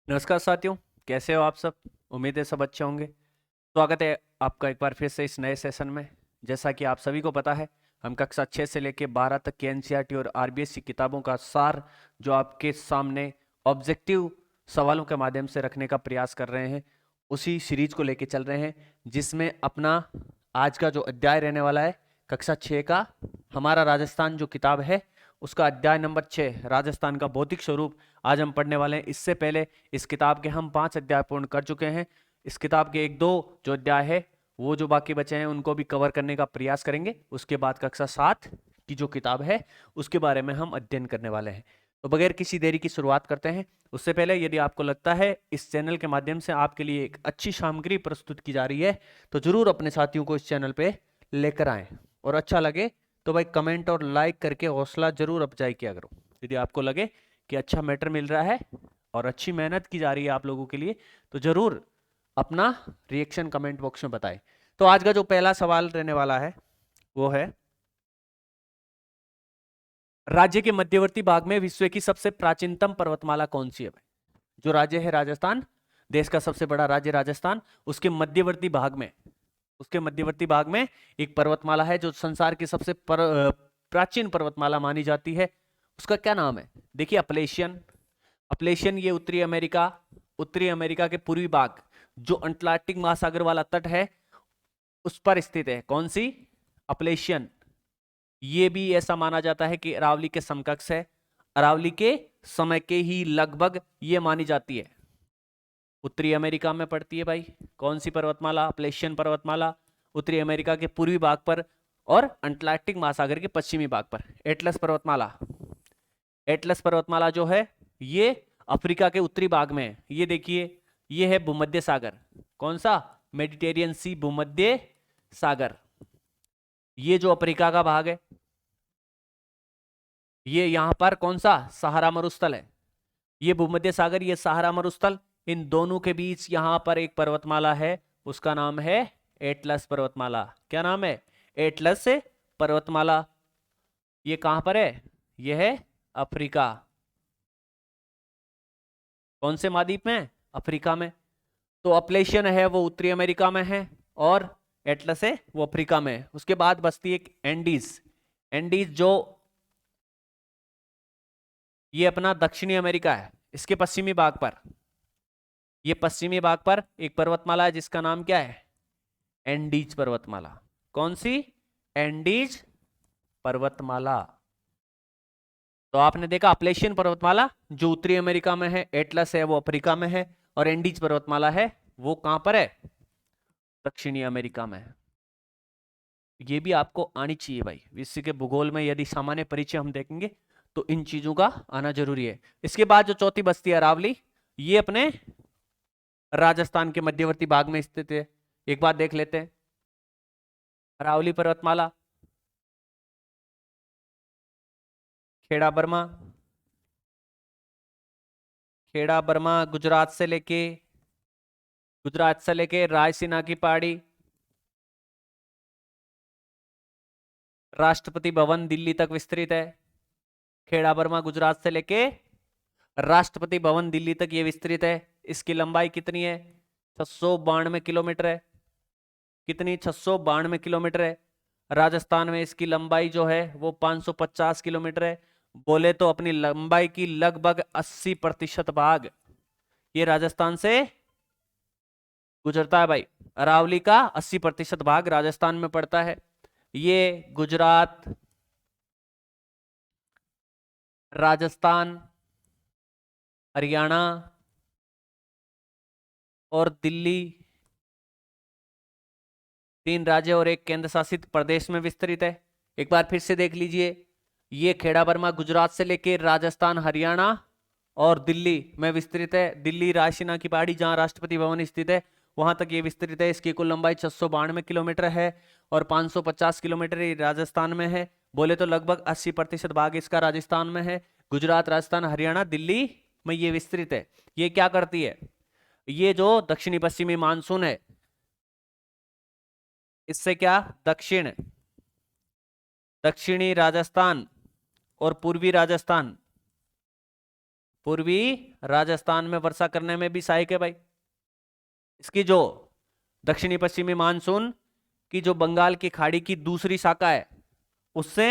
नमस्कार साथियों। कैसे हो आप सब? उम्मीद है सब अच्छे होंगे। स्वागत है आपका एक बार फिर से इस नए सेशन में। जैसा कि आप सभी को पता है, हम कक्षा 6 से लेकर 12 तक के एनसीईआरटी और आरबीएससी किताबों का सार जो आपके सामने ऑब्जेक्टिव सवालों के माध्यम से रखने का प्रयास कर रहे हैं, उसी सीरीज को लेके चल रहे हैं, जिसमें अपना आज का जो अध्याय रहने वाला है कक्षा 6 का, हमारा राजस्थान जो किताब है उसका अध्याय नंबर 6, राजस्थान का भौतिक स्वरूप, आज हम पढ़ने वाले हैं। इससे पहले इस किताब के हम 5 अध्याय पूर्ण कर चुके हैं। इस किताब के एक दो जो अध्याय है वो जो बाकी बचे हैं उनको भी कवर करने का प्रयास करेंगे। उसके बाद कक्षा 7 की जो किताब है उसके बारे में हम अध्ययन करने वाले हैं। तो बगैर किसी देरी की शुरुआत करते हैं। उससे पहले यदि आपको लगता है इस चैनल के माध्यम से आपके लिए एक अच्छी सामग्री प्रस्तुत की जा रही है तो जरूर अपने साथियों को इस चैनल पे लेकर आएं, और अच्छा लगे तो भाई कमेंट और लाइक करके हौसला जरूर अफजाई किया करो। यदि आपको लगे कि अच्छा मैटर मिल रहा है और अच्छी मेहनत की जा रही है आप लोगों के लिए, तो जरूर अपना रिएक्शन कमेंट बॉक्स में बताएं। तो आज का जो पहला सवाल रहने वाला है वो है, राज्य के मध्यवर्ती भाग में विश्व की सबसे प्राचीनतम पर्वतमाला कौन सी है? भाई, जो राज्य है राजस्थान, देश का सबसे बड़ा राज्य राजस्थान, उसके मध्यवर्ती भाग में एक पर्वतमाला है जो संसार की सबसे प्राचीन पर्वतमाला मानी जाती है। उसका क्या नाम है? देखिए, अपलेशियन। अपलेशियन ये उत्तरी अमेरिका के पूर्वी भाग, जो अंटार्कटिक महासागर वाला तट है उस पर स्थित है। कौन सी? अपलेशियन। ये भी ऐसा माना जाता है कि अरावली के समकक्ष है, अरावली के समय के ही लगभग ये मानी जाती है। उत्तरी अमेरिका में पड़ती है भाई। कौन सी पर्वतमाला? अपलेशियन पर्वतमाला, उत्तरी अमेरिका के पूर्वी भाग पर और अंटार्कटिक महासागर के पश्चिमी भाग पर। एटलस पर्वतमाला, एटलस पर्वतमाला जो है ये अफ्रीका के उत्तरी भाग में है। ये देखिए, ये है भूमध्य सागर। कौन सा? मेडिटेरियन सी, भूमध्य सागर। ये जो अफ्रीका का भाग है, ये यहां पर कौन सा? सहारा मरुस्थल है। ये भूमध्य सागर, ये सहारा मरुस्थल, इन दोनों के बीच यहां पर एक पर्वतमाला है, उसका नाम है एटलस पर्वतमाला। क्या नाम है? एटलस पर्वतमाला। ये कहां पर है? ये है अफ्रीका। कौन से महाद्वीप में? अफ्रीका में। तो अपलेशियन है वो उत्तरी अमेरिका में है, और एटलस है वो अफ्रीका में है। उसके बाद बसती एक एंडीज। एंडीज जो ये अपना दक्षिणी अमेरिका है, इसके पश्चिमी भाग पर, ये पश्चिमी भाग पर एक पर्वतमाला है जिसका नाम क्या है? एंडीज पर्वतमाला। कौन सी? एंडीज पर्वतमाला। तो आपने देखा, अपलेशियन पर्वतमाला जो उत्तरी अमेरिका में है, एटलस है वो अफ्रीका में है, और एंडीज पर्वतमाला है वो कहां पर है? दक्षिणी अमेरिका में है। ये भी आपको आनी चाहिए भाई। विश्व के भूगोल में यदि सामान्य परिचय हम देखेंगे तो इन चीजों का आना जरूरी है। इसके बाद जो चौथी बस्ती है अरावली, ये अपने राजस्थान के मध्यवर्ती भाग में स्थित है। एक बात देख लेते हैं, अरावली पर्वतमाला, खेड़ा बर्मा, खेड़ा बर्मा गुजरात से लेके रायसीना की पहाड़ी, राष्ट्रपति भवन दिल्ली तक विस्तृत है। खेड़ा बर्मा गुजरात से लेके राष्ट्रपति भवन दिल्ली तक ये विस्तृत है। इसकी लंबाई कितनी है? 692 किलोमीटर है। कितनी? 692 किलोमीटर है। राजस्थान में इसकी लंबाई जो है वो 550 किलोमीटर है। बोले तो अपनी लंबाई की लगभग 80% भाग ये राजस्थान से गुजरता है भाई। अरावली का 80% भाग राजस्थान में पड़ता है। ये गुजरात, राजस्थान, हरियाणा और दिल्ली, 3 राज्य और एक केंद्र शासित प्रदेश में विस्तृत है। एक बार फिर से देख लीजिए, ये खेड़ा बर्मा गुजरात से लेकर राजस्थान, हरियाणा और दिल्ली में विस्तृत है। दिल्ली रायसीना की पहाड़ी जहां राष्ट्रपति भवन स्थित है वहां तक ये विस्तृत है। इसकी कुल लंबाई 692 किलोमीटर है और 550 किलोमीटर ये राजस्थान में है। बोले तो लगभग 80% भाग इसका राजस्थान में है। गुजरात, राजस्थान, हरियाणा, दिल्ली में ये विस्तृत है। ये क्या करती है? ये जो दक्षिणी पश्चिमी मानसून है, इससे क्या दक्षिणी राजस्थान और पूर्वी राजस्थान पूर्वी राजस्थान में वर्षा करने में भी सहायक है भाई। इसकी जो दक्षिणी पश्चिमी मानसून की जो बंगाल की खाड़ी की दूसरी शाखा है उससे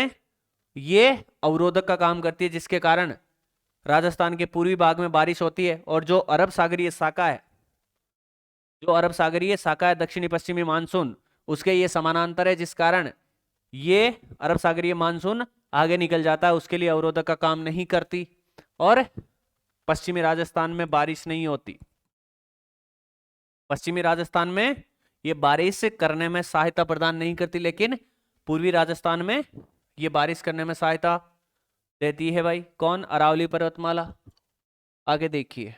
ये अवरोधक का काम करती है, जिसके कारण राजस्थान के पूर्वी भाग में बारिश होती है। और जो अरब सागरीय शाखा है, जो अरब सागरीय शाखा है दक्षिणी पश्चिमी मानसून, उसके ये समानांतर है, जिस कारण ये अरब सागरीय मानसून आगे निकल जाता है, उसके लिए अवरोधक का काम नहीं करती और पश्चिमी राजस्थान में बारिश नहीं होती। पश्चिमी राजस्थान में ये बारिश करने में सहायता प्रदान नहीं करती, लेकिन पूर्वी राजस्थान में ये बारिश करने में सहायता देती है भाई। कौन? अरावली पर्वतमाला। आगे देखिए,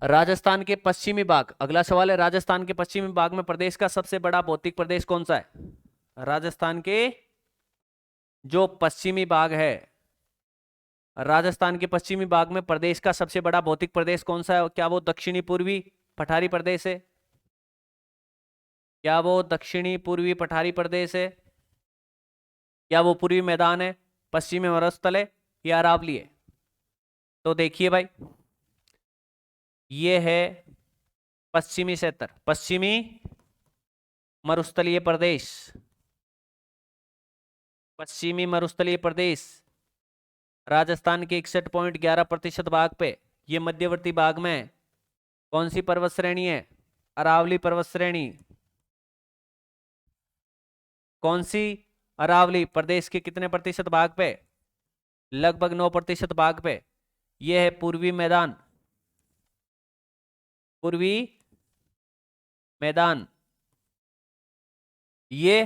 राजस्थान के पश्चिमी भाग, अगला सवाल है, राजस्थान के पश्चिमी भाग में प्रदेश का सबसे बड़ा भौतिक प्रदेश कौन सा है? राजस्थान के जो पश्चिमी भाग है, राजस्थान के पश्चिमी भाग में प्रदेश का सबसे बड़ा भौतिक प्रदेश कौन सा है? क्या वो दक्षिणी पूर्वी पठारी प्रदेश है? क्या वो दक्षिणी पूर्वी पठारी प्रदेश है? क्या वो पूर्वी मैदान है, पश्चिमी मरुस्थल है, या अरावली है? तो देखिए भाई, ये है पश्चिमी क्षेत्र, पश्चिमी मरुस्थलीय प्रदेश। पश्चिमी मरुस्थलीय प्रदेश राजस्थान के 61.11% भाग पे, ये मध्यवर्ती भाग में कौन सी पर्वत श्रेणी है? अरावली पर्वत श्रेणी। कौन सी? अरावली। प्रदेश के कितने प्रतिशत भाग पे? लगभग 9% भाग पे। यह है पूर्वी मैदान, पूर्वी मैदान, ये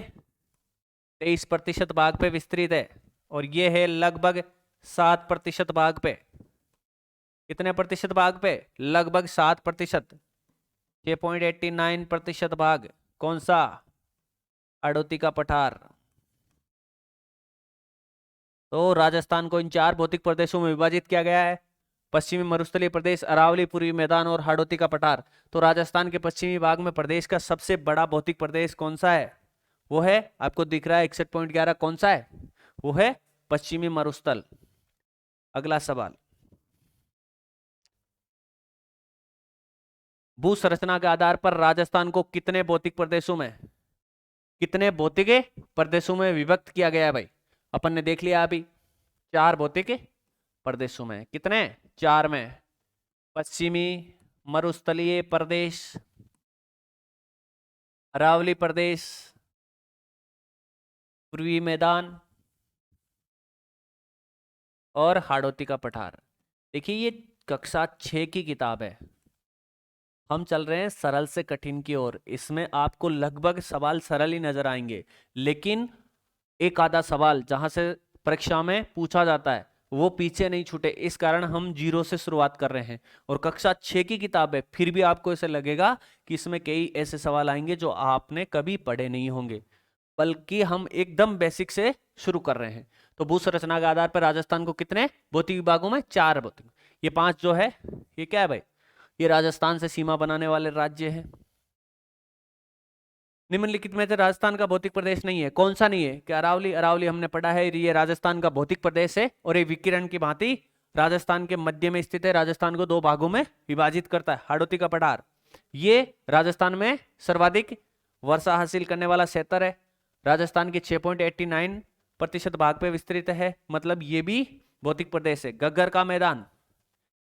23% भाग पे विस्तृत है। और ये है लगभग 7% भाग पे। कितने प्रतिशत भाग पे? लगभग 7%, 6.89% भाग। कौन सा? हाड़ौती का पठार। तो राजस्थान को इन 4 भौतिक प्रदेशों में विभाजित किया गया है, पश्चिमी मरुस्थलीय प्रदेश, अरावली, पूर्वी मैदान और हाड़ौती का पठार। तो राजस्थान के पश्चिमी भाग में प्रदेश का सबसे बड़ा भौतिक प्रदेश कौन सा है? वो है, आपको दिख रहा है 61.11, कौन सा है? वो है पश्चिमी मरुस्थल। अगला सवाल, भू संरचना के आधार पर राजस्थान को कितने भौतिक प्रदेशों में, कितने भौतिक प्रदेशों में विभक्त किया गया है भाई? अपन ने देख लिया अभी, 4 भौतिक प्रदेशों में। कितने? 4 में। पश्चिमी मरुस्थलीय प्रदेश, अरावली प्रदेश, पूर्वी मैदान और हाड़ौती का पठार। देखिए, ये कक्षा 6 की किताब है, हम चल रहे हैं सरल से कठिन की ओर। इसमें आपको लगभग सवाल सरल ही नजर आएंगे, लेकिन एक आधा सवाल जहां से परीक्षा में पूछा जाता है वो पीछे नहीं छूटे, इस कारण हम 0 से शुरुआत कर रहे हैं। और कक्षा 6 की किताब है, फिर भी आपको ऐसे लगेगा कि इसमें कई ऐसे सवाल आएंगे जो आपने कभी पढ़े नहीं होंगे, बल्कि हम एकदम बेसिक से शुरू कर रहे हैं। तो भू संरचना के आधार पर राजस्थान को कितने भौतिक विभागों में? 4 भौतिक। ये 5 जो है, ये क्या है भाई? ये राजस्थान से सीमा बनाने वाले राज्य हैं। निम्नलिखित में से राजस्थान का भौतिक प्रदेश नहीं है, कौन सा नहीं है? क्या अरावली? अरावली हमने पढ़ा है, ये राजस्थान का भौतिक प्रदेश है और ये विकिरण की भांति राजस्थान के मध्य में स्थित है, राजस्थान को 2 भागों में विभाजित करता है। हाड़ौती का पठार, ये राजस्थान में सर्वाधिक वर्षा हासिल करने वाला क्षेत्र है, राजस्थान के 6.89% भाग पे विस्तृत है, मतलब ये भी भौतिक प्रदेश है। गग्गर का मैदान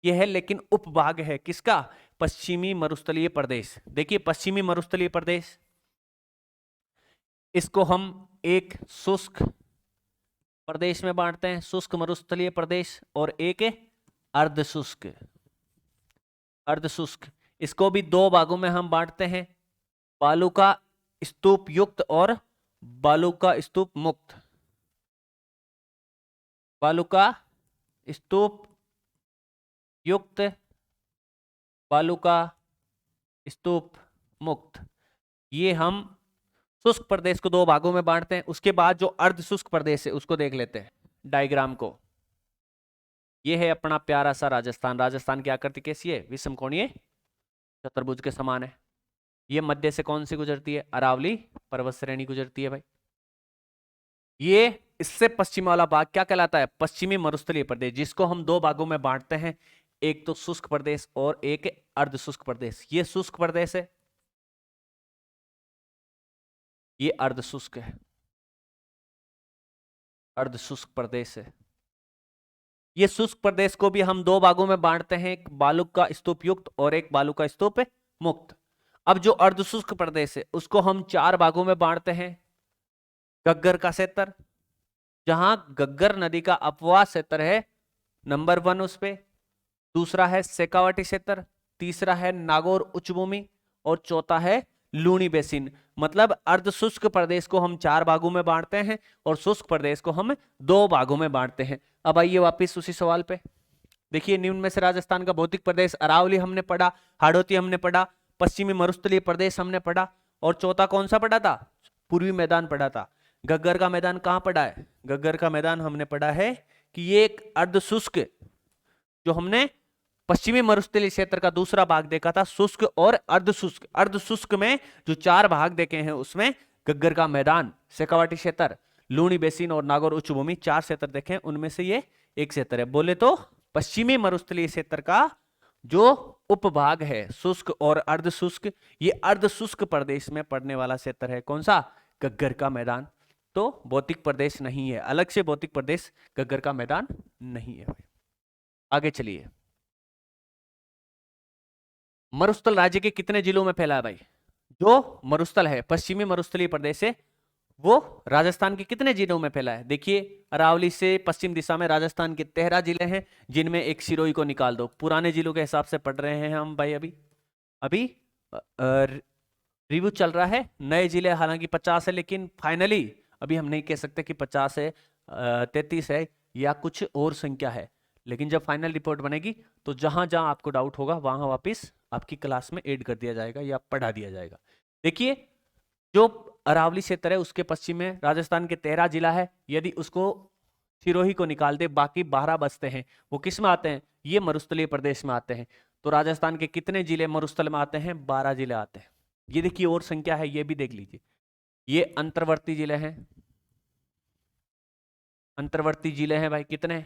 ये है, लेकिन उपभाग है किसका? पश्चिमी मरुस्थलीय प्रदेश। देखिए, पश्चिमी मरुस्थलीय प्रदेश, इसको हम एक शुष्क प्रदेश में बांटते हैं, शुष्क मरुस्थलीय प्रदेश, और एक अर्धशुष्क। अर्धशुष्क, इसको भी 2 भागों में हम बांटते हैं, बालू का स्तूप युक्त और बालू का स्तूप मुक्त। बालू का स्तूप युक्त, बालू का स्तूप मुक्त, ये हम शुष्क प्रदेश को 2 भागों में बांटते हैं। उसके बाद जो अर्ध शुष्क प्रदेश है उसको देख लेते हैं डायग्राम को। ये है अपना प्यारा सा राजस्थान। राजस्थान की आकृति कैसी है? विषम कोणीय चतुर्भुज के समान है। ये मध्य से कौन सी गुजरती है? अरावली पर्वत श्रेणी गुजरती है भाई। ये इससे पश्चिम वाला भाग क्या कहलाता है? पश्चिमी मरुस्थलीय प्रदेश, जिसको हम दो भागों में बांटते हैं, एक तो शुष्क प्रदेश और एक अर्ध शुष्क प्रदेश। ये शुष्क प्रदेश है, ये अर्ध शुष्क है, अर्ध शुष्क प्रदेश है। ये शुष्क प्रदेश को भी हम दो भागों में बांटते हैं, एक बालू का स्तूप युक्त और एक बालू का स्तूप मुक्त। अब जो अर्ध शुष्क प्रदेश है उसको हम चार भागों में बांटते हैं। गग्गर का क्षेत्र, जहां गग्गर नदी का अपवाह क्षेत्र है नंबर 1 उस पे, दूसरा है शेखावाटी क्षेत्र, तीसरा है नागौर उच्च भूमि और चौथा है लूणी बेसिन। मतलब अर्ध शुष्क प्रदेश को हम चार भागों में बांटते हैं और शुष्क प्रदेश को हम दो भागों में बांटते हैं। अब आइए वापिस उसी सवाल पे। देखिए, निम्न में से राजस्थान का भौतिक प्रदेश अरावली हमने पढ़ा, हाड़ौती हमने पढ़ा, पश्चिमी मरुस्थलीय प्रदेश हमने पढ़ा, और चौथा कौन सा पढ़ा था? पूर्वी मैदान पढ़ा था। गग्गर का मैदान कहाँ पढ़ा है? गग्गर का मैदान हमने पढ़ा है कि ये एक अर्ध शुष्क, जो हमने पश्चिमी मरुस्थलीय क्षेत्र का दूसरा भाग देखा था, शुष्क और अर्ध शुष्क। अर्ध शुष्क में जो चार भाग देखे हैं उसमें गग्गर का मैदान, शेखावाटी क्षेत्र, लूणी बेसिन और नागौर उच्च भूमि, चार क्षेत्र देखे, उनमें से ये एक क्षेत्र है। बोले तो पश्चिमी मरुस्थलीय क्षेत्र का जो उपभाग है शुष्क और अर्ध शुष्क, ये अर्ध शुष्क प्रदेश में पड़ने वाला क्षेत्र है। कौन सा? गग्गर का मैदान। तो भौतिक प्रदेश नहीं है, अलग से भौतिक प्रदेश गग्गर का मैदान नहीं है। आगे चलिए। मरुस्थल राज्य के कितने जिलों में फैला है भाई? जो मरुस्थल है, पश्चिमी मरुस्थलीय प्रदेश है, वो राजस्थान के कितने जिलों में फैला है? देखिए, अरावली से पश्चिम दिशा में राजस्थान के 13 जिले हैं, जिनमें एक सिरोही को निकाल दो। पुराने जिलों के हिसाब से पढ़ रहे हैं हम भाई। अभी अभी रिव्यू चल रहा है। नए जिले हालांकि 50 है, लेकिन फाइनली अभी हम नहीं कह सकते कि 50 है, 33 है या कुछ और संख्या है। लेकिन जब फाइनल रिपोर्ट बनेगी तो जहां जहां आपको डाउट होगा वहां वापस आपकी क्लास में ऐड कर दिया जाएगा या पढ़ा दिया जाएगा। देखिए, जो अरावली क्षेत्र है उसके पश्चिम में राजस्थान के 13 जिला है। यदि उसको सिरोही को निकाल दे, बाकी 12 बचते हैं, वो किस में आते हैं? ये मरुस्थलीय प्रदेश में आते हैं। तो राजस्थान के कितने जिले मरुस्थल में आते हैं? 12 जिले आते हैं। ये देखिए और संख्या है, ये भी देख लीजिए। ये अंतर्वर्ती जिले हैं, अंतर्वर्ती जिले हैं भाई, कितने?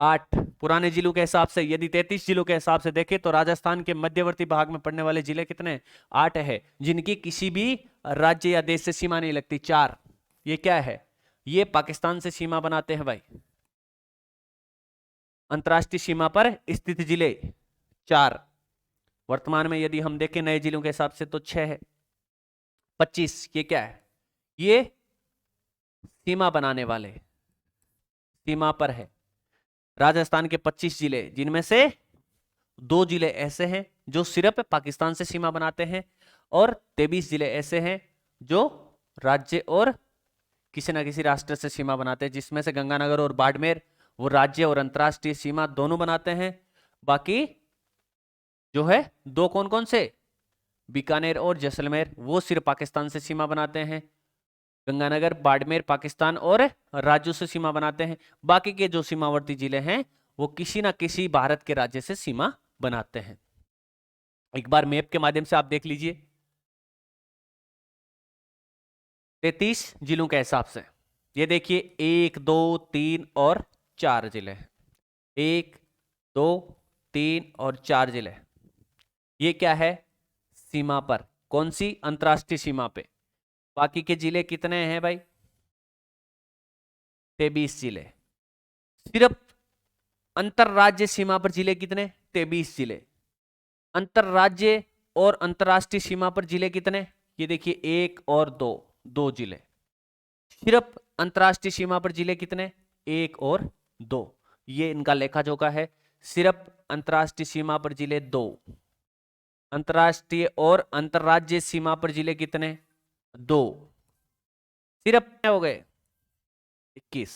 8। पुराने जिलों के हिसाब से यदि 33 जिलों के हिसाब से देखें तो राजस्थान के मध्यवर्ती भाग में पड़ने वाले जिले कितने? 8 है, जिनकी किसी भी राज्य या देश से सीमा नहीं लगती। 4 ये क्या है? ये पाकिस्तान से सीमा बनाते हैं भाई, अंतरराष्ट्रीय सीमा पर स्थित जिले 4। वर्तमान में यदि हम देखें नए जिलों के हिसाब से तो 6 है। 25 ये क्या है? ये सीमा बनाने वाले, सीमा पर है राजस्थान के 25 जिले, जिनमें से 2 जिले ऐसे हैं जो सिर्फ पाकिस्तान से सीमा बनाते हैं और 23 जिले ऐसे हैं जो राज्य और किसी न किसी राष्ट्र से सीमा बनाते हैं, जिसमें से गंगानगर और बाड़मेर वो राज्य और अंतरराष्ट्रीय सीमा दोनों बनाते हैं। बाकी जो है 2 कौन कौन से? बीकानेर और जैसलमेर, वो सिर्फ पाकिस्तान से सीमा बनाते हैं। गंगानगर, बाड़मेर पाकिस्तान और राज्यों से सीमा बनाते हैं। बाकी के जो सीमावर्ती जिले हैं वो किसी ना किसी भारत के राज्य से सीमा बनाते हैं। एक बार मैप के माध्यम से आप देख लीजिए। 33 जिलों के हिसाब से ये देखिए 1 2 3 और 4 जिले, 1 2 3 और 4 जिले। ये क्या है? सीमा पर। कौन सी? अंतरराष्ट्रीय सीमा पे। बाकी के जिले कितने हैं भाई? 23 जिले। सिर्फ अंतरराज्य सीमा पर जिले कितने? 23 जिले। अंतरराज्य और अंतरराष्ट्रीय सीमा पर जिले कितने? ये देखिए 1 और 2, 2 जिले। सिर्फ अंतरराष्ट्रीय सीमा पर जिले कितने? 1 और 2। ये इनका लेखा जोखा है। सिर्फ अंतरराष्ट्रीय सीमा पर जिले 2, अंतरराष्ट्रीय और अंतरराज्य सीमा पर जिले कितने? 2। सिर्फ क्या हो गए? 21,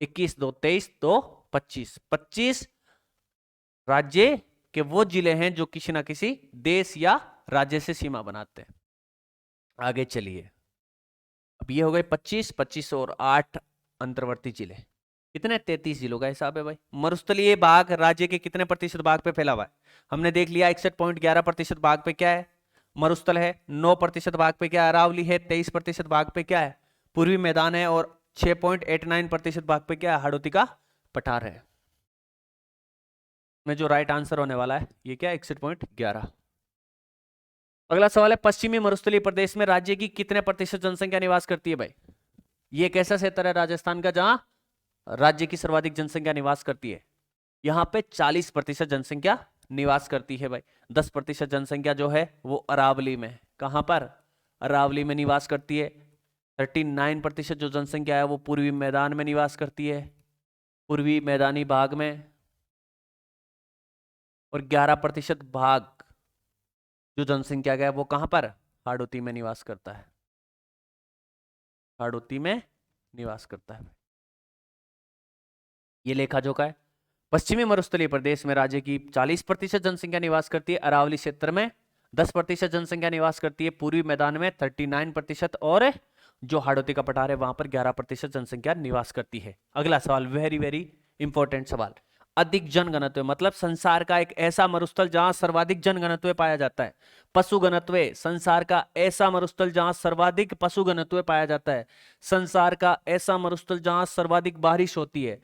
21 2 23 2 25। 25 राज्य के वो जिले हैं जो किसी ना किसी देश या राज्य से सीमा बनाते हैं। आगे चलिए। अब ये हो गए 25, 25 और 8 अंतर्वर्ती जिले। कितने? 33 जिलों का हिसाब है भाई। मरुस्थलीय भाग राज्य के कितने प्रतिशत भाग पे फैला हुआ है? हमने देख लिया 61.11% भाग पे क्या है? मरुस्थल है। 9% भाग पे क्या? अरावली है। 23% भाग पे क्या है? पूर्वी मैदान है और 6.89% भाग पे क्या है, हाड़ौती का पठार है। में जो राइट आंसर होने वाला है ये क्या है, 61.11। अगला सवाल है, पश्चिमी मरुस्थलीय प्रदेश में राज्य की कितने प्रतिशत जनसंख्या निवास करती है भाई? ये एक ऐसा क्षेत्र है राजस्थान का जहां राज्य की सर्वाधिक जनसंख्या निवास करती है। यहाँ पे 40% जनसंख्या निवास करती है भाई। 10% जनसंख्या जो है वो अरावली में, कहां पर, अरावली में निवास करती है। 39% जो जनसंख्या है वो पूर्वी मैदान में निवास करती है, पूर्वी मैदानी भाग में। और 11% भाग जो जनसंख्या का है वो कहां पर, हाड़ौती में निवास करता है, हाड़ौती में निवास करता है। ये लेखा जोखा है। पश्चिमी मरुस्थलीय प्रदेश में राज्य की 40% जनसंख्या निवास करती है, अरावली क्षेत्र में 10% जनसंख्या निवास करती है, पूर्वी मैदान में 39% और जो हाड़ौती का पठार है वहां पर 11% जनसंख्या निवास करती है। अगला सवाल, वेरी वेरी इंपॉर्टेंट सवाल। अधिक जनघनत्व मतलब संसार का एक ऐसा मरुस्थल जहां सर्वाधिक जनघनत्व पाया जाता है। पशु घनत्व, संसार का ऐसा मरुस्थल जहां सर्वाधिक पशु घनत्व पाया जाता है। संसार का ऐसा मरुस्थल जहां सर्वाधिक बारिश होती है।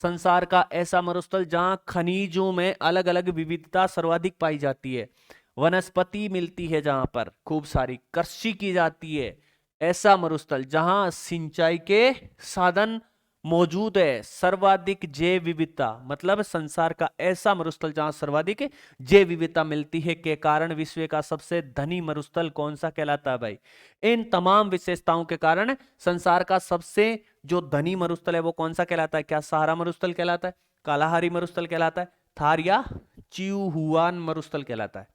संसार का ऐसा मरुस्थल जहां खनिजों में अलग अलग विविधता सर्वाधिक पाई जाती है, वनस्पति मिलती है, जहां पर खूब सारी कृषि की जाती है। ऐसा मरुस्थल जहां सिंचाई के साधन मौजूद है, सर्वाधिक जैव विविधता मतलब संसार का ऐसा मरुस्थल जहां सर्वाधिक जैव विविधता मिलती है के कारण विश्व का सबसे धनी मरुस्थल कौन सा कहलाता है भाई? इन तमाम विशेषताओं के कारण संसार का सबसे जो धनी मरुस्थल है वो कौन सा कहलाता है? क्या सहारा मरुस्थल कहलाता है, कालाहारी मरुस्थल कहलाता है, थार या चिहुआन मरुस्थल कहलाता है?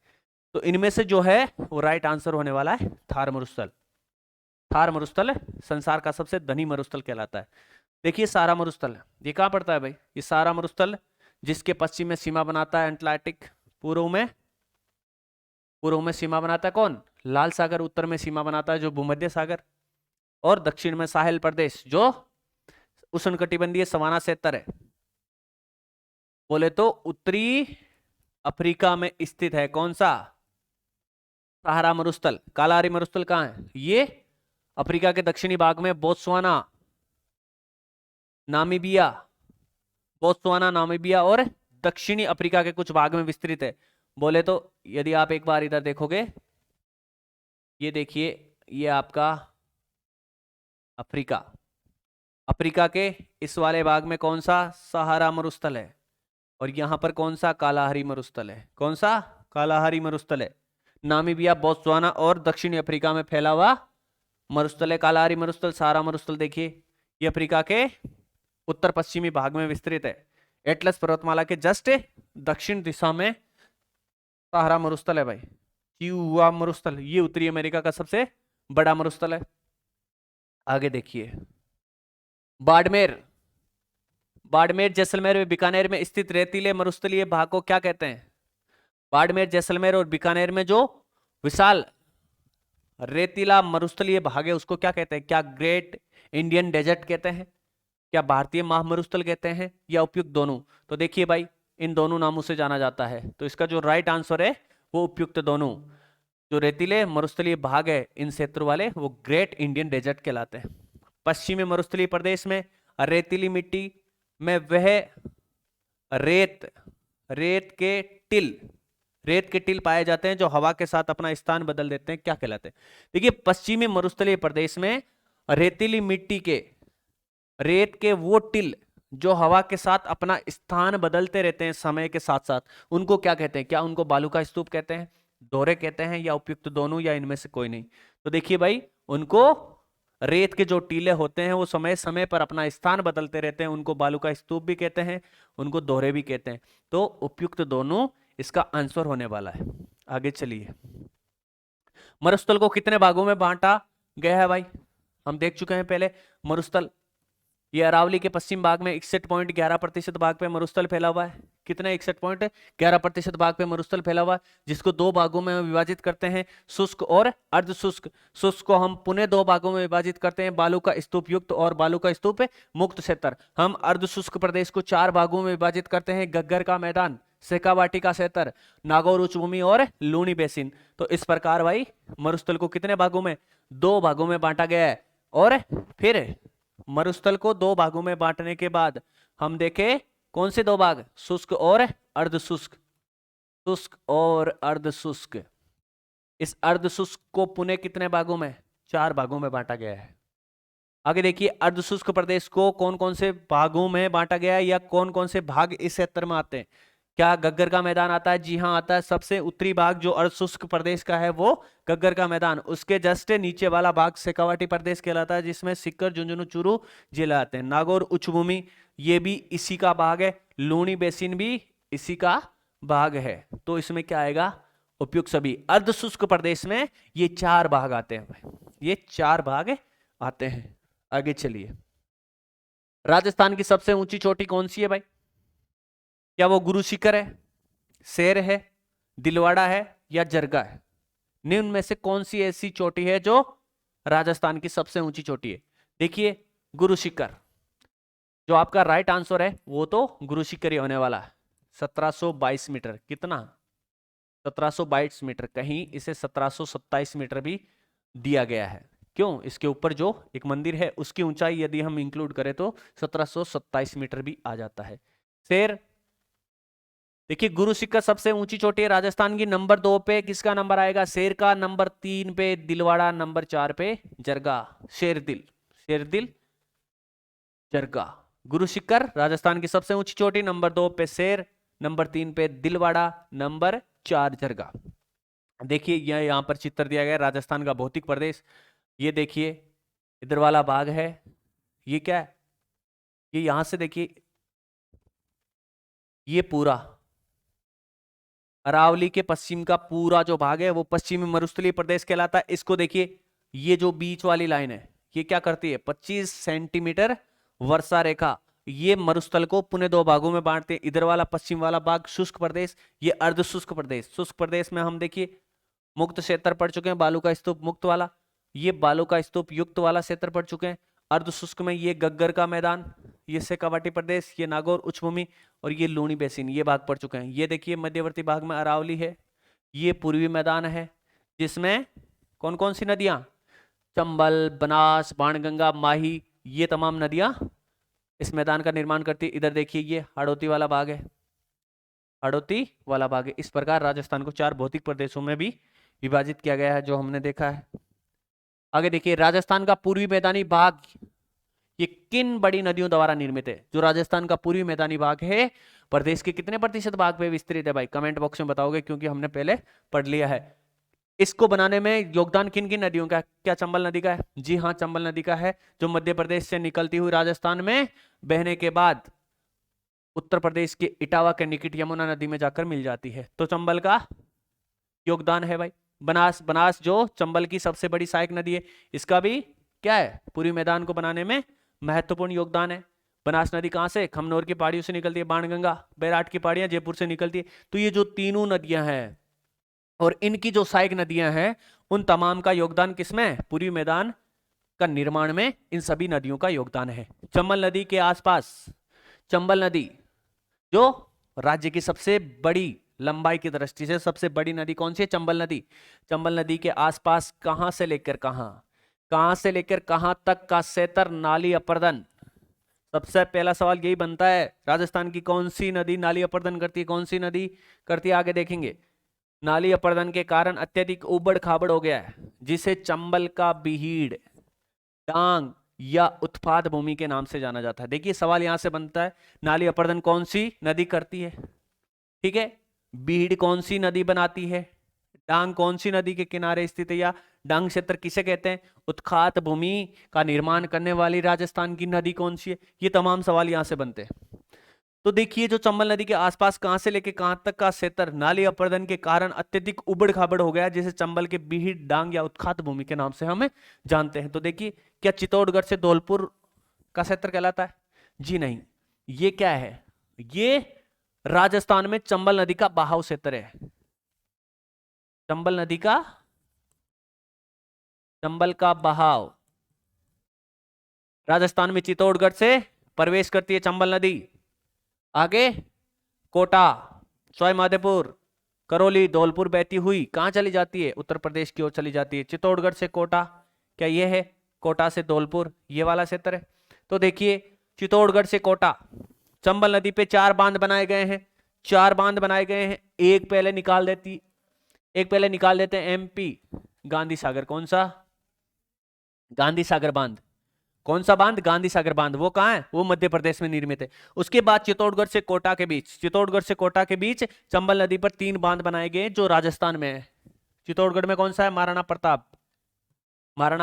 तो इनमें से जो है वो राइट आंसर होने वाला है थार मरुस्थल। थार मरुस्थल संसार का सबसे धनी मरुस्थल कहलाता है। देखिए सारा मरुस्थल ये कहां पड़ता है भाई? ये सारा मरुस्थल जिसके पश्चिम में सीमा बनाता है अटलांटिक, पूर्व में सीमा बनाता है कौन? लाल सागर, उत्तर में सीमा बनाता है जो भूमध्य सागर, और दक्षिण में साहेल प्रदेश जो उष्णकटिबंधीय सवाना क्षेत्र है। बोले तो उत्तरी अफ्रीका में स्थित है कौन सा? सहारा मरुस्थल। कालाहारी मरुस्थल कहां है? ये अफ्रीका के दक्षिणी भाग में बोत्सवाना, नामीबिया, बोत्सवाना, नामीबिया और दक्षिणी अफ्रीका के कुछ भाग में विस्तृत है। बोले तो यदि आप एक बार इधर देखोगे, ये देखिए, ये आपका अफ्रीका, अफ्रीका के इस वाले भाग में कौन सा? सहारा मरुस्थल है। और यहां पर कौन सा? कालाहारी मरुस्थल है। कौन सा? कालाहारी मरुस्थल है। नामीबिया, बोत्सवाना और दक्षिणी अफ्रीका में फैला हुआ मरुस्थल है कालाहारी मरुस्थल। सहारा मरुस्थल देखिए ये अफ्रीका के उत्तर पश्चिमी भाग में विस्तृत है, एटलस पर्वतमाला के जस्ट दक्षिण दिशा में सहारा मरुस्थल है भाई। चिहुआ मरुस्थल ये उत्तरी अमेरिका का सबसे बड़ा मरुस्थल है। आगे देखिए, बाड़मेर, बाड़मेर जैसलमेर व बीकानेर में स्थित रेतीले मरुस्थलीय भाग को क्या कहते हैं? बाड़मेर, जैसलमेर और बीकानेर में जो विशाल रेतीला मरुस्थलीय भाग है उसको क्या कहते हैं? क्या ग्रेट इंडियन डेजर्ट कहते हैं, क्या भारतीय महामरुस्थल कहते हैं, या उपयुक्त दोनों? तो देखिए भाई इन दोनों नामों से जाना जाता है, तो इसका जो राइट आंसर है वो उपयुक्त दोनों। जो रेतीले मरुस्थलीय भाग है इन क्षेत्रों वाले वो ग्रेट इंडियन डेजर्ट कहलाते हैं। पश्चिमी मरुस्थलीय प्रदेश में रेतीली मिट्टी में वह रेत के टिल पाए जाते हैं जो हवा के साथ अपना स्थान बदल देते हैं, क्या कहलाते हैं? देखिए पश्चिमी मरुस्थलीय प्रदेश में रेतीली मिट्टी के रेत के वो टिल जो हवा के साथ अपना स्थान बदलते रहते हैं समय के साथ साथ, उनको क्या कहते हैं? क्या उनको बालू का स्तूप कहते हैं, दोहरे कहते हैं, या उपयुक्त दोनों, या इनमें से कोई नहीं? तो देखिए भाई उनको रेत के जो टीले होते हैं वो समय समय पर अपना स्थान बदलते रहते हैं, उनको बालू का स्तूप भी कहते हैं, उनको दोहरे भी कहते हैं। तो उपयुक्त दोनों इसका आंसर होने वाला है। आगे चलिए, मरुस्थल को कितने भागों में बांटा गया है भाई? हम देख चुके हैं पहले मरुस्थल। ये अरावली के पश्चिम भाग में 61.11% भाग पे मरुस्थल फैला हुआ है। कितने? 61.11% भाग पे मरुस्थल फैला हुआ है, जिसको दो भागों में विभाजित करते हैं, शुष्क और अर्ध शुष्क। शुष्क को हम पुनः दो भागों में विभाजित करते हैं, बालू का स्तूप युक्त और बालू का स्तूप मुक्त क्षेत्र। हम अर्ध शुष्क प्रदेश को चार भागों में विभाजित करते हैं, गग्गर का मैदान, शेखावाटी का क्षेत्र, नागौर उच्च भूमि और लूनी बेसिन। तो इस प्रकार भाई मरुस्थल को कितने भागों में? दो भागों में बांटा गया है, और फिर मरुस्थल को दो भागों में बांटने के बाद हम देखे कौन से दो भाग, शुष्क और अर्धशुष्क, शुष्क और अर्धशुष्क। इस अर्धशुष्क को पुनः कितने भागों में, 4 भागों में बांटा गया है। आगे देखिए अर्धशुष्क प्रदेश को कौन कौन से भागों में बांटा गया है या कौन कौन से भाग इस क्षेत्र में आते हैं। क्या गग्गर का मैदान आता है? जी हाँ आता है। सबसे उत्तरी भाग जो अर्धशुष्क प्रदेश का है वो गग्गर का मैदान, उसके जस्ट नीचे वाला भाग शेखावाटी प्रदेश कहलाता है जिसमें सिक्कर, झुंझुनू, चूरू जिला आते हैं। नागौर उच्च भूमि ये भी इसी का भाग है, लूणी बेसिन भी इसी का भाग है। तो इसमें क्या आएगा, उपयुक्त सभी। अर्धशुष्क प्रदेश में ये 4 भाग आते हैं, ये 4 भाग आते हैं। आगे चलिए, राजस्थान की सबसे ऊंची चोटी कौन सी है भाई? क्या वो गुरु शिखर है, शेर है, दिलवाड़ा है या जरगा है? निम्न में से कौन सी ऐसी चोटी है जो राजस्थान की सबसे ऊंची चोटी है? देखिए गुरु शिखर, जो आपका राइट आंसर है वो तो गुरु शिखर ही होने वाला है। 1722 मीटर, कितना? 1722 मीटर। कहीं इसे 1727 मीटर भी दिया गया है। क्यों? इसके ऊपर जो एक मंदिर है उसकी ऊंचाई यदि हम इंक्लूड करें तो 1727 मीटर भी आ जाता है। शेर, देखिए गुरु शिखर सबसे ऊंची चोटी है राजस्थान की। नंबर 2 पे किसका नंबर आएगा? शेर का। नंबर 3 पे दिलवाड़ा, नंबर 4 पे जरगा। शेरदिल, शेरदिल, जरगा। गुरु शिखर राजस्थान की सबसे ऊंची चोटी, नंबर 2 पे शेर, नंबर 3 पे दिलवाड़ा, नंबर 4 जरगा। देखिए यहां पर चित्र दिया गया राजस्थान का भौतिक प्रदेश। ये देखिए इधर वाला भाग है, ये क्या है, ये यहां से देखिए ये पूरा अरावली के पश्चिम का पूरा जो भाग है वो पश्चिमी मरुस्थलीय प्रदेश कहलाता है। इसको देखिए, ये जो बीच वाली लाइन है ये क्या करती है, 25 सेंटीमीटर वर्षा रेखा, ये मरुस्थल को पुनः 2 भागों में बांटते हैं। इधर वाला पश्चिम वाला भाग शुष्क प्रदेश, ये अर्धशुष्क प्रदेश। शुष्क प्रदेश में हम देखिए मुक्त क्षेत्र पढ़ चुके हैं, बालू का स्तूप मुक्त वाला, ये बालू का स्तूप युक्त वाला क्षेत्र पढ़ चुके हैं। अर्धशुष्क में ये गग्गर का मैदान, ये शेखावाटी प्रदेश, ये नागौर उच्च भूमि और ये लूणी बेसिन, ये भाग पढ़ चुके हैं। ये देखिए मध्यवर्ती भाग में अरावली है, ये पूर्वी मैदान है जिसमें कौन कौन सी नदियां, चंबल, बनास, बाणगंगा, माही, ये तमाम नदियां इस मैदान का निर्माण करती है। इधर देखिए ये हाड़ौती वाला भाग है, हाड़ौती वाला भाग है। इस प्रकार राजस्थान को 4 भौतिक प्रदेशों में भी विभाजित किया गया है जो हमने देखा है। आगे देखिए राजस्थान का पूर्वी मैदानी भाग ये किन बड़ी नदियों द्वारा निर्मित है? जो राजस्थान का पूर्वी मैदानी भाग है प्रदेश के कितने प्रतिशत भाग पे विस्तृत है भाई? कमेंट बॉक्स में बताओगे क्योंकि हमने पहले पढ़ लिया है। इसको बनाने में योगदान किन किन नदियों का है? क्या चंबल नदी का है? जी हाँ चंबल नदी का है, जो मध्य प्रदेश से निकलती हुई राजस्थान में बहने के बाद उत्तर प्रदेश के इटावा के निकट यमुना नदी में जाकर मिल जाती है। तो चंबल का योगदान है भाई। बनास, बनास जो चंबल की सबसे बड़ी सहायक नदी है, इसका भी क्या है, पूरी मैदान को बनाने में महत्वपूर्ण योगदान है। बनास नदी कहां से? खमनोर की पहाड़ियों से निकलती है, बाणगंगा, बैराट की पहाड़ियां जयपुर से निकलती है। तो ये जो तीनों नदियां हैं और इनकी जो सहायक नदियां हैं उन तमाम का योगदान किसमें? पूरी मैदान का निर्माण में इन सभी नदियों का योगदान है। चंबल नदी के आसपास, चंबल नदी जो राज्य की सबसे बड़ी लंबाई की दृष्टि से सबसे बड़ी नदी कौन सी है? चंबल नदी। चंबल नदी के आसपास कहां से लेकर कहां, कहां से लेकर कहां तक का क्षेत्र नाली अपर्दन? सबसे पहला सवाल यही बनता है, राजस्थान की कौन सी नदी नाली अपर्दन करती है? कौन सी नदी करती है? आगे देखेंगे। नाली अपर्दन के कारण अत्यधिक उबड़ खाबड़ हो गया है जिसे चंबल का बीहीड़, डांग या उत्पाद भूमि के नाम से जाना जाता है। देखिए सवाल यहां से बनता है, नाली अपर्दन कौन सी नदी करती है? ठीक है, बीड़ कौन सी नदी बनाती है? डांग कौन सी नदी के किनारे स्थित है? या डांग क्षेत्र किसे कहते हैं? उत्खात भूमि का निर्माण करने वाली राजस्थान की नदी कौन सी है? ये तमाम सवाल यहां से बनते हैं। तो देखिए जो चंबल नदी के आसपास कहां से लेके कहां तक का क्षेत्र नाली अपर्दन के कारण अत्यधिक उबड़ खाबड़ हो गया जिसे चंबल के बीड़, डांग या उत्खात भूमि के नाम से हम जानते हैं। तो देखिए क्या चित्तौड़गढ़ से धौलपुर का क्षेत्र कहलाता है? जी नहीं, ये क्या है, ये राजस्थान में चंबल नदी का बहाव क्षेत्र है। चंबल नदी का, चंबल का बहाव राजस्थान में चित्तौड़गढ़ से प्रवेश करती है चंबल नदी। आगे कोटा, सवाईमाधोपुर, करौली, धौलपुर बहती हुई कहां चली जाती है? उत्तर प्रदेश की ओर चली जाती है। चित्तौड़गढ़ से कोटा क्या ये है? कोटा से धौलपुर, ये वाला क्षेत्र है। तो देखिए चित्तौड़गढ़ से कोटा, चंबल नदी पे 4 बांध बनाए गए हैं, 4 बांध बनाए गए हैं। एक पहले निकाल देते हैं एमपी गांधी सागर। कौन सा? गांधी सागर बांध। कौन सा बांध? गांधी सागर बांध। वो कहाँ है? वो मध्य प्रदेश में निर्मित है। उसके बाद चित्तौड़गढ़ से कोटा के बीच चंबल नदी पर 3 बांध बनाए गए जो राजस्थान में है। चित्तौड़गढ़ में कौन सा है? महाराणा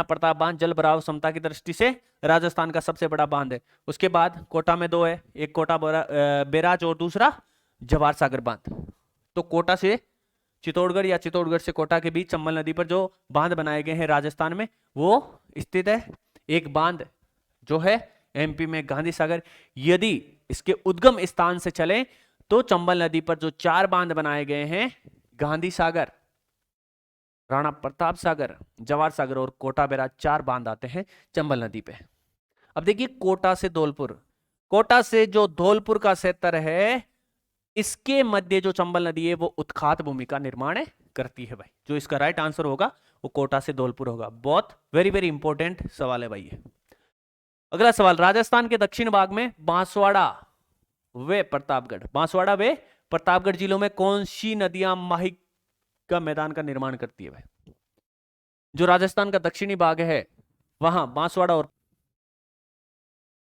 प्रताप बांध जल भराव क्षमता की दृष्टि से राजस्थान का सबसे बड़ा बांध है। उसके बाद कोटा में 2 है, एक कोटा बैराज और दूसरा जवाहर सागर बांध। तो कोटा से चित्तौड़गढ़ या चित्तौड़गढ़ से कोटा के बीच चंबल नदी पर जो बांध बनाए गए हैं राजस्थान में, वो स्थित है। एक बांध जो है एमपी में गांधी सागर। यदि इसके उद्गम स्थान से चलें तो चंबल नदी पर जो 4 बांध बनाए गए हैं, गांधी सागर, राणा प्रताप सागर, जवाहर सागर और कोटा बैराज, 4 बांध आते हैं चंबल नदी पे। अब देखिए कोटा से जो धौलपुर का क्षेत्र है, इसके मध्य जो चंबल नदी है वो उत्खात भूमि का निर्माण करती है भाई। जो इसका राइट आंसर होगा वो कोटा से धौलपुर होगा। बहुत वेरी वेरी इंपॉर्टेंट सवाल है भाई ये। अगला सवाल, राजस्थान के दक्षिण भाग में बांसवाड़ा व प्रतापगढ़ जिलों में कौन सी नदियां माही का मैदान का निर्माण करती है भाई? जो राजस्थान का दक्षिणी भाग है वहां बांसवाड़ा और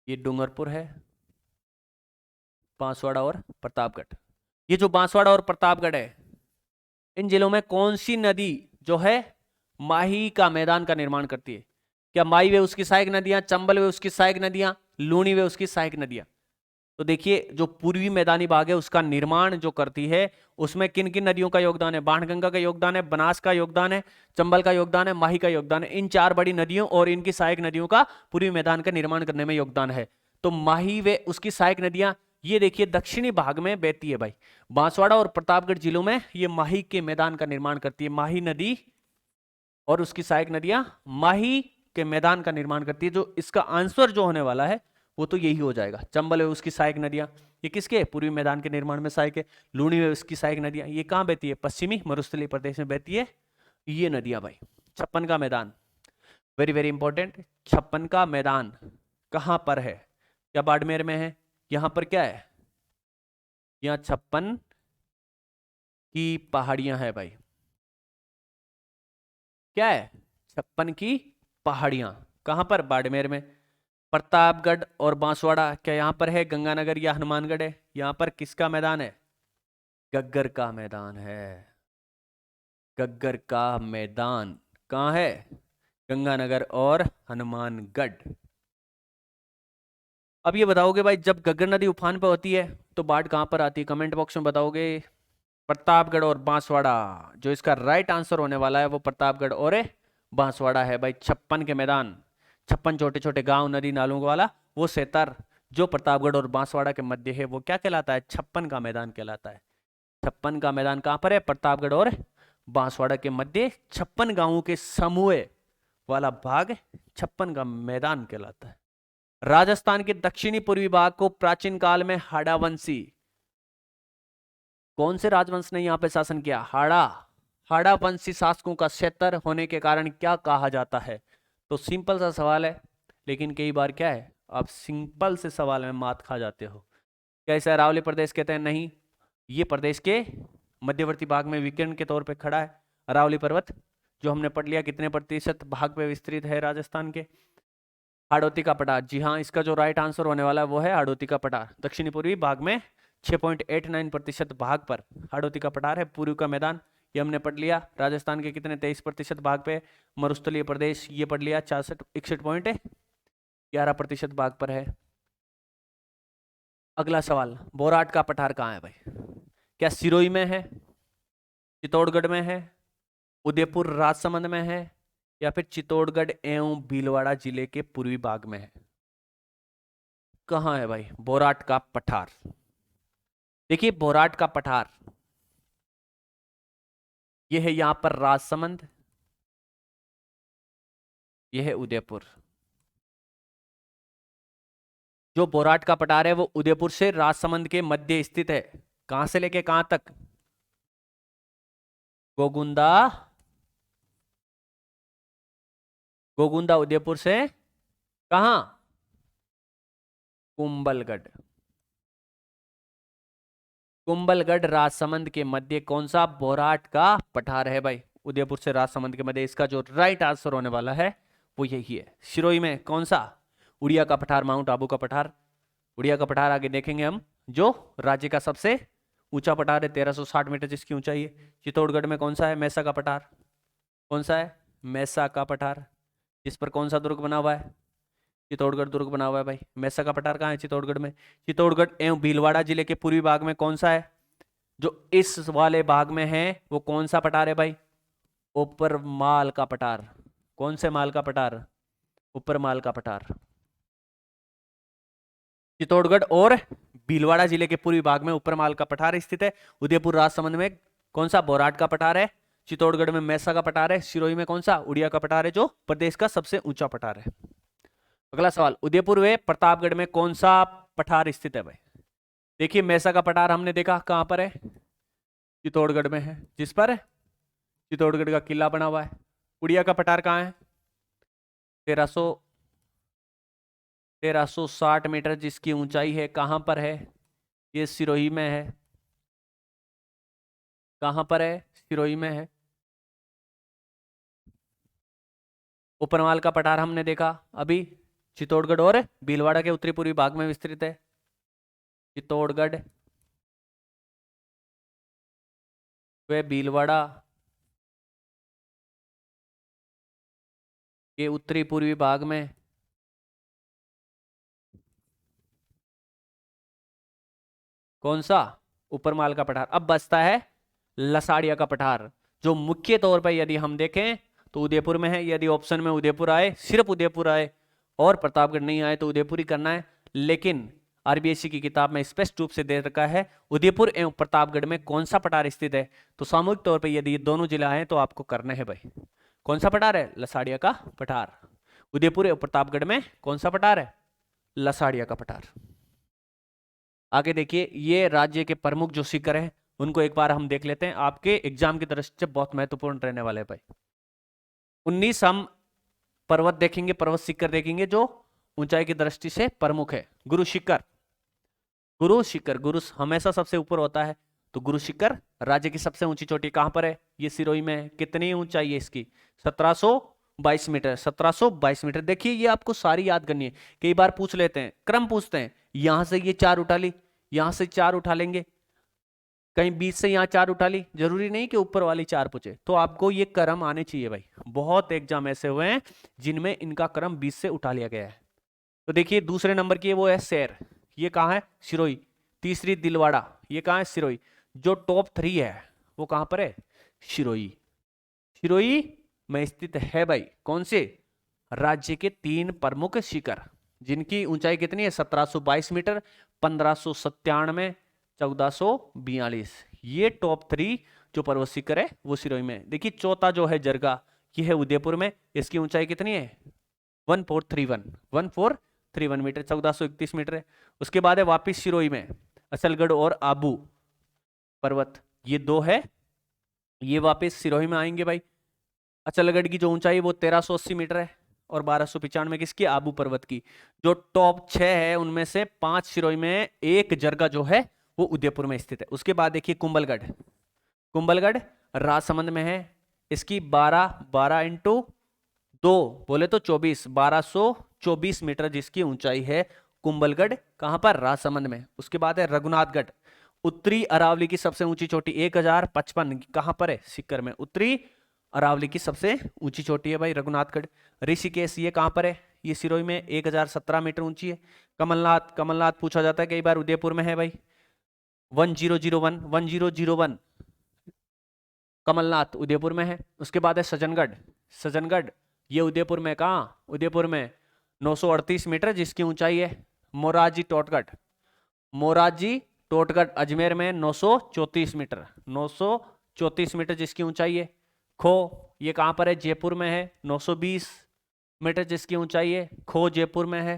ये डूंगरपुर है, बांसवाड़ा और प्रतापगढ़। ये जो बांसवाड़ा और प्रतापगढ़ है, इन जिलों में कौन सी नदी जो है माही का मैदान का निर्माण करती है? क्या माही वे उसकी सहायक नदियां, चंबल वे उसकी सहायक नदियां, लूणी वे उसकी सहायक नदियां? तो देखिए जो पूर्वी मैदानी भाग है उसका निर्माण जो करती है, उसमें किन किन नदियों का योगदान है? बाणगंगा का योगदान है, बनास का योगदान है, चंबल का योगदान है, माही का योगदान है। इन 4 बड़ी नदियों और इनकी सहायक नदियों का पूर्वी मैदान का निर्माण करने में योगदान है। तो माही व उसकी सहायक नदियां, ये देखिए दक्षिणी भाग में बहती है भाई। बांसवाड़ा और प्रतापगढ़ जिलों में ये माही के मैदान का निर्माण करती है। माही नदी और उसकी सहायक नदियां माही के मैदान का निर्माण करती है। जो इसका आंसर जो होने वाला है वो तो यही हो जाएगा। चंबल है उसकी सहायक नदियां, ये किसके? पूर्वी मैदान के निर्माण में सहायक है। लूणी है उसकी सहायक नदियां, ये कहां बहती है? पश्चिमी मरुस्थलीय प्रदेश में बहती है ये नदियां भाई। छप्पन का मैदान, वेरी वेरी इंपॉर्टेंट। छप्पन का मैदान कहां पर है? क्या बाड़मेर में है? यहां पर क्या है? यहां 56 की पहाड़ियां है भाई। क्या है? 56 की पहाड़ियां। कहां पर? बाड़मेर में। प्रतापगढ़ और बांसवाड़ा क्या यहां पर है? गंगानगर या हनुमानगढ़ है? यहां पर किसका मैदान है? गग्गर का मैदान है। गग्गर का मैदान कहां है? गंगानगर और हनुमानगढ़। अब ये बताओगे भाई, जब गग्गर नदी उफान पर होती है तो बाढ़ कहां पर आती है? कमेंट बॉक्स में बताओगे। प्रतापगढ़ और बांसवाड़ा। जो इसका राइट आंसर होने वाला है वो प्रतापगढ़ और बांसवाड़ा है भाई। 56 के मैदान, 56 छोटे छोटे गांव, नदी नालों वाला वो क्षेत्र जो प्रतापगढ़ और बांसवाड़ा के मध्य है वो क्या कहलाता है? 56 का मैदान कहलाता है। 56 का मैदान कहां पर है? प्रतापगढ़ और बांसवाड़ा के मध्य 56 गांवों के समूह वाला भाग 56 का मैदान कहलाता है। राजस्थान के दक्षिणी पूर्वी भाग को प्राचीन काल में हाड़ावंशी, कौन से राजवंश ने यहां पे शासन किया? हाड़ावंशी शासकों का क्षेत्र होने के कारण क्या कहा जाता है? तो सिंपल सा सवाल है, लेकिन कई बार क्या है, आप सिंपल से सवाल में मात खा जाते हो। क्या इसे अरावली प्रदेश कहते हैं? नहीं, ये प्रदेश के मध्यवर्ती भाग में विकर्ण के तौर पे खड़ा है। अरावली पर्वत जो हमने पढ़ लिया कितने प्रतिशत भाग पे विस्तृत है राजस्थान के? हाड़ौती का पठार, जी हाँ, इसका जो राइट आंसर होने वाला है वो है हाड़ौती का पठार। दक्षिणी पूर्वी भाग में 6.89% भाग पर हाड़ौती का पठार है। पूर्व का मैदान ये हमने पढ़ लिया। राजस्थान के कितने? 23% भाग पे। मरुस्थलीय प्रदेश ये पढ़ लिया, 61.11% भाग पर है। अगला सवाल, बोराट का पठार कहाँ है भाई? क्या सिरोही में है, चित्तौड़गढ़ में है, उदयपुर राजसमंद में है, या फिर चित्तौड़गढ़ एवं भीलवाड़ा जिले के पूर्वी भाग में है? कहां है भाई बोराट का पठार? देखिए बोराट का पठार यह है यहां पर राजसमंद, यह है उदयपुर। जो बोराट का पठार है वो उदयपुर से राजसमंद के मध्य स्थित है। कहां से लेके कहां तक? गोगुंदा गोगुंदा उदयपुर से कहाँ? कुंभलगढ़। कुंभलगढ़ राजसमंद के मध्य कौन सा बोराट का पठार है भाई? उदयपुर से राजसमंद के मध्य इसका जो राइट आंसर होने वाला है वो यही है। सिरोही में कौन सा? उड़िया का पठार, माउंट आबू का पठार। उड़िया का पठार आगे देखेंगे हम, जो राज्य का सबसे ऊंचा पठार है, 1360 मीटर जिसकी ऊंचाई है। चित्तौड़गढ़ में कौन सा है? मैसा का पठार। कौन सा है? मैसा का पठार। इस पर कौन सा दुर्ग बना हुआ है? चित्तौड़गढ़ दुर्ग बना हुआ है भाई। मैसा का पठार कहाँ है? चित्तौड़गढ़ में। चित्तौड़गढ़ एवं भीलवाड़ा जिले के पूर्वी भाग में कौन सा है? जो इस वाले भाग में है वो कौन सा पठार है भाई? ऊपर माल का पठार। कौन से माल का पठार? ऊपर माल का पठार। चित्तौड़गढ़ और भीलवाड़ा जिले के पूर्वी भाग में ऊपर माल का पठार स्थित है। उदयपुर राजसमंद में कौन सा? बोराट का पठार है। चित्तौड़गढ़ में मैसा का पठार है। सिरोही में कौन सा? उड़िया का पठार है, जो प्रदेश का सबसे ऊंचा पठार है। अगला सवाल, उदयपुर व प्रतापगढ़ में कौन सा पठार स्थित है भाई? देखिए मैसा का पठार हमने देखा कहां पर है? चित्तौड़गढ़ में है, जिस पर चित्तौड़गढ़ का किला बना हुआ है। उड़िया का पठार कहाँ है? 1360 मीटर जिसकी ऊंचाई है। कहां पर है? ये सिरोही में है। कहां पर है? सिरोही में है। ऊपरमाल का पठार हमने देखा अभी, चित्तौड़गढ़ और भीलवाड़ा के उत्तरी पूर्वी भाग में विस्तृत है। चित्तौड़गढ़ व भीलवाड़ा के उत्तरी पूर्वी भाग में कौन सा? ऊपरमाल का पठार। अब बचता है लसाड़िया का पठार, जो मुख्य तौर पर यदि हम देखें तो उदयपुर में है। यदि ऑप्शन में उदयपुर आए, सिर्फ उदयपुर आए और प्रतापगढ़ नहीं आए तो उदयपुर ही करना है। लेकिन आरबीएससी की किताब में स्पष्ट रूप से दे रखा है उदयपुर एवं प्रतापगढ़ में कौन सा पठार स्थित है। तो सामूहिक तौर पर यदि ये दोनों जिला हैं तो आपको करना है भाई। कौन सा पठार है? लसाड़िया का पठार। उदयपुर एवं प्रतापगढ़ में कौन सा पठार है? लसाड़िया का पठार। आगे देखिए, ये राज्य के प्रमुख जो शिखर हैं उनको एक बार हम देख लेते हैं, आपके एग्जाम की दृष्टि से बहुत महत्वपूर्ण रहने वाले हैं भाई। 19 हम पर्वत देखेंगे, पर्वत शिखर देखेंगे जो ऊंचाई की दृष्टि से प्रमुख है। गुरु शिखर, गुरु शिखर, गुरु हमेशा सबसे ऊपर होता है, तो गुरु शिखर राज्य की सबसे ऊंची चोटी कहां पर है? ये सिरोही में है। कितनी ऊंचाई है इसकी? 1722 मीटर। 1722 मीटर। देखिए ये आपको सारी याद करनी है। कई बार पूछ लेते हैं, क्रम पूछते हैं, यहां से ये 4 उठा ली, यहां से 4 उठा लेंगे, कहीं बीच से यहाँ 4 उठा ली, जरूरी नहीं कि ऊपर वाली 4 पूछे। तो आपको ये क्रम आने चाहिए भाई। बहुत एग्जाम ऐसे हुए हैं जिनमें इनका क्रम 20 से उठा लिया गया है। तो देखिए दूसरे नंबर की वो है शेर, ये कहाँ है? सिरोही। तीसरी दिलवाड़ा, ये कहाँ है? सिरोही। जो टॉप 3 है वो कहां पर है? सिरोही। सिरोही में स्थित है भाई। कौन से? राज्य के 3 प्रमुख शिखर जिनकी ऊंचाई कितनी है? 1722 मीटर, 1597, 1442। ये टॉप 3 जो पर्वत शिखर है वो सिरोही में। देखिए चौथा जो है जरगा, ये है उदयपुर में। इसकी ऊंचाई कितनी है? 1431 मीटर, 1431 मीटर है। उसके बाद है वापिस सिरोही में असलगढ़ और आबू पर्वत, ये 2 है। ये वापिस सिरोही में आएंगे भाई। अचलगढ़ की जो ऊंचाई वो 1380 मीटर है और 1295 किसकी? आबू पर्वत की। जो टॉप 6 है उनमें से 5 सिरोही में, 1 जरगा जो है वो उदयपुर में स्थित है। उसके बाद देखिए कुंभलगढ़, कुंभलगढ़ राजसमंद में है। इसकी 12 इंटू 2 बोले तो 24, 1224 मीटर जिसकी ऊंचाई है। कुंभलगढ़ कहां पर? राजसमंद में। उसके बाद है रघुनाथगढ़, उत्तरी अरावली की सबसे ऊंची चोटी, 1055, कहां पर है? सीकर में। उत्तरी अरावली की सबसे ऊंची चोटी है भाई रघुनाथगढ़। ऋषिकेश ये कहां पर है? ये सिरोही में, 1017 मीटर ऊंची है। कमलनाथ, कमलनाथ पूछा जाता है कई बार, उदयपुर में है भाई। 1001 कमलनाथ उदयपुर में है। उसके बाद है सज्जनगढ़, सज्जनगढ़ ये उदयपुर में, कहाँ? उदयपुर में, 938 मीटर जिसकी ऊंचाई है। मोरारजी टोटगढ़, मोरारजी टोटगढ़ अजमेर में 934 मीटर, 934 मीटर जिसकी ऊंचाई है। खो ये कहां पर है? जयपुर में है, 920 मीटर जिसकी ऊंचाई है। खो जयपुर में है।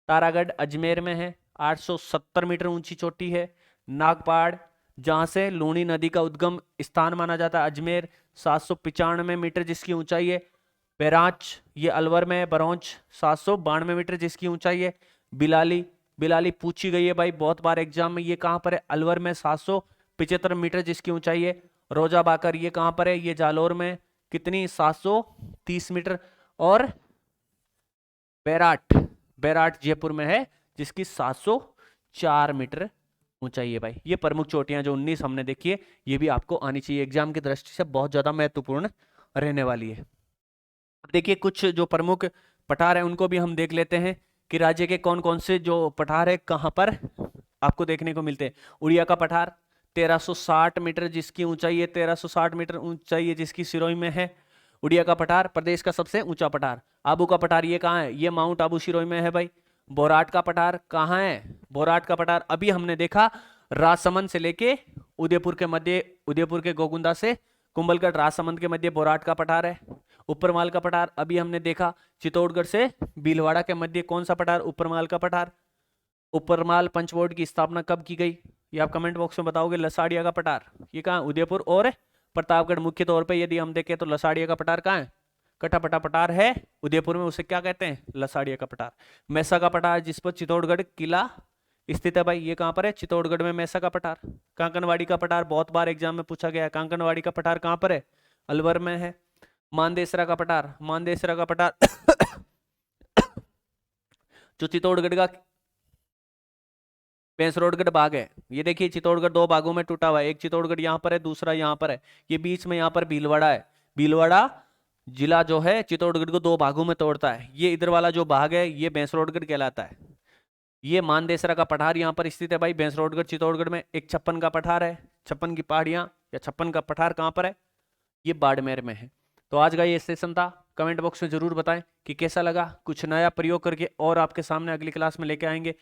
तारागढ़ अजमेर में है, 870 मीटर ऊंची चोटी है। नागपाड़ जहां से लूणी नदी का उद्गम स्थान माना जाता है, अजमेर, 795 मीटर जिसकी ऊंचाई है। बैराज ये अलवर में है। बरौंच 792 मीटर जिसकी ऊंचाई है। बिलाली, बिलाली पूछी गई है भाई बहुत बार एग्जाम में, ये कहां पर है? अलवर में 775 मीटर जिसकी ऊंचाई है। रोजा बाकर ये कहां पर है? ये जालोर में, कितनी? 730 मीटर। और बैराट, बैराट जयपुर में है जिसकी 704 मीटर ऊंचाई है भाई। ये प्रमुख चोटियां जो 19 हमने देखी है, ये भी आपको आनी चाहिए, एग्जाम की दृष्टि से बहुत ज्यादा महत्वपूर्ण रहने वाली है। अब देखिए कुछ जो प्रमुख पठार है उनको भी हम देख लेते हैं कि राज्य के कौन कौन से जो पठार है कहां पर आपको देखने को मिलते हैं। उड़िया का पठार 1360 मीटर जिसकी ऊंचाई है, 1360 मीटर ऊंचाई है जिसकी सिरोही में है। उड़िया का पठार प्रदेश का सबसे ऊंचा पठार। आबू का पठार ये कहाँ है? ये माउंट आबू सिरोही में है भाई। बोराट का पठार कहाँ है? बोराट का पठार अभी हमने देखा राजसमंद से लेके उदयपुर के मध्य, उदयपुर के गोगुंदा से कुंभलगढ़ राजसमंद के मध्य बोराट का पठार है। ऊपरमाल का पठार अभी हमने देखा चित्तौड़गढ़ से भीलवाड़ा के मध्य, कौन सा पठार? ऊपरमाल का पठार। ऊपरमाल पंचवोट की स्थापना कब की गई? ये आप कमेंट बॉक्स में बताओगे। लसाड़िया का पठार ये कहाँ? उदयपुर और प्रतापगढ़। मुख्य तौर पे यदि हम देखें तो लसाड़िया का पठार कहाँ है? कटापटा पठार है उदयपुर में, उसे क्या कहते हैं? लसाड़िया का पठार। मैसा का पठार जिस पर चित्तौड़गढ़ किला स्थित है भाई, ये कहाँ पर है? चित्तौड़गढ़ में मैसा का पठार। कांकनवाड़ी का पठार बहुत बार एग्जाम में पूछा गया है, कांकनवाड़ी का पठार कहाँ पर है? अलवर में है। मानदेसरा का पठार, मानदेसरा का पठार जो चित्तौड़गढ़ का पेंसरोडगढ़ भाग है। ये देखिए चित्तौड़गढ़ दो भागों में टूटा हुआ है, एक चित्तौड़गढ़ यहाँ पर है, दूसरा यहाँ पर है। ये बीच में यहाँ पर भीलवाड़ा है। भीलवाड़ा जिला जो है चित्तौड़गढ़ को दो भागों में तोड़ता है। ये इधर वाला जो भाग है ये बेंसरोडगढ़ कहलाता है। ये मानदेसरा का पठार यहाँ पर स्थित है भाई, बेंसरोडगढ़ चित्तौड़गढ़ में। एक 56 का पठार है, 56 की पहाड़ियां या 56 का पठार कहाँ पर है? ये बाड़मेर में है। तो आज का ये सेशन था, कमेंट बॉक्स में जरूर बताएं कि कैसा लगा। कुछ नया प्रयोग करके और आपके सामने अगली क्लास में लेके आएंगे।